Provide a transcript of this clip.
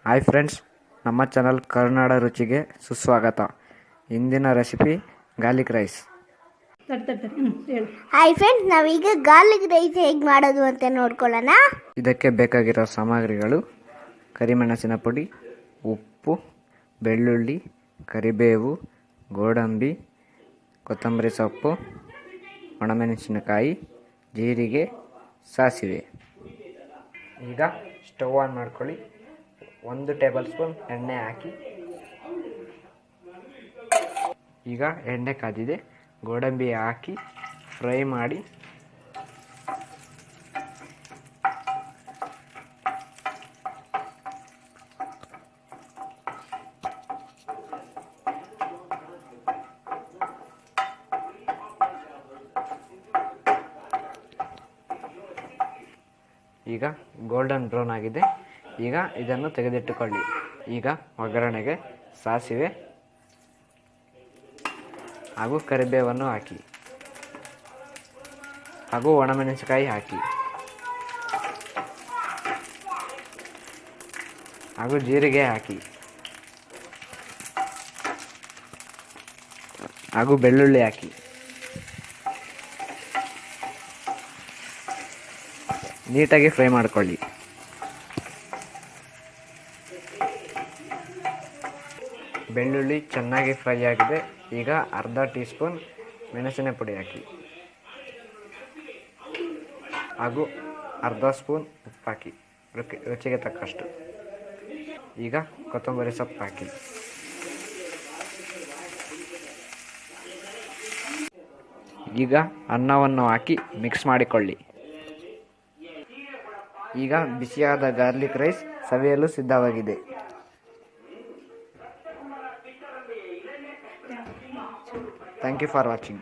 Hi friends, ನಮ್ಮ channel Karunada ರುಚಿಗೆ ಸುಸ್ವಾಗತ. ಇಂದಿನ recipe garlic rice. Hi friends, ನಾವೀಗ ಗಾರ್ಲಿಕ್ ರೈಸ್ ಹೇಗೆ ಮಾಡೋದು ಅಂತ ನೋಡ್ಕೊಳ್ಳೋಣ. ಇದಕ್ಕೆ ಬೇಕಾಗಿರೋ ಸಾಮಗ್ರಿಗಳು: ಕರಿಮೆಣಸಿನ ಪುಡಿ, ಉಪ್ಪು, ಬೆಳ್ಳುಳ್ಳಿ, ಕರಿಬೇವು, ಗೋಡಂಬಿ, ಕೊತ್ತಂಬರಿ ಸೊಪ್ಪು, ಒಣಮೆಣಸಿನಕಾಯಿ, ಜೀರಿಗೆ, ಸಾಸಿವೆ. ಈಗ ಸ್ಟವ್ ಆನ್ ಮಾಡ್ಕೊಳ್ಳಿ. 1 ಟೇಬಲ್ ಸ್ಪೂನ್ ಎಣ್ಣೆ ಹಾಕಿ. ಈಗ ಎಣ್ಣೆ ಕಾದಿದೆ. ಗೋಡಂಬಿ ಹಾಕಿ ಫ್ರೈ ಮಾಡಿ. ಈಗ ಗೋಲ್ಡನ್ ಬ್ರೌನ್ ಆಗಿದೆ. ಈಗ ಇದನ್ನು ತೆಗೆದಿಟ್ಟುಕೊಳ್ಳಿ. ಈಗ ಒಗ್ಗರಣೆಗೆ ಸಾಸಿವೆ ಹಾಗೂ ಕರಿಬೇವನ್ನು ಹಾಕಿ, ಹಾಗೂ ಒಣಮೆಣಸಿನಕಾಯಿ ಹಾಕಿ, ಹಾಗೂ ಜೀರಿಗೆ ಹಾಕಿ, ಹಾಗೂ ಬೆಳ್ಳುಳ್ಳಿ ಹಾಕಿ. ನೀಟಾಗಿ ಫ್ರೈ ಮಾಡಿಕೊಳ್ಳಿ. ಬೆಳ್ಳುಳ್ಳಿ ಚೆನ್ನಾಗಿ ಫ್ರೈ ಆಗಿದೆ. ಈಗ ಅರ್ಧ ಟೀ ಸ್ಪೂನ್ ಮೆಣಸಿನ ಪುಡಿ ಹಾಕಿ, ಹಾಗೂ ಅರ್ಧ ಸ್ಪೂನ್ ಉಪ್ಪು ಹಾಕಿ, ರುಚಿಗೆ ತಕ್ಕಷ್ಟು. ಈಗ ಕೊತ್ತಂಬರಿ ಸೊಪ್ಪು ಹಾಕಿ. ಈಗ ಅನ್ನವನ್ನು ಹಾಕಿ ಮಿಕ್ಸ್ ಮಾಡಿಕೊಳ್ಳಿ. ಈಗ ಬಿಸಿಯಾದ ಗಾರ್ಲಿಕ್ ರೈಸ್ ಸವಿಯಲು ಸಿದ್ಧವಾಗಿದೆ. Thank you for watching.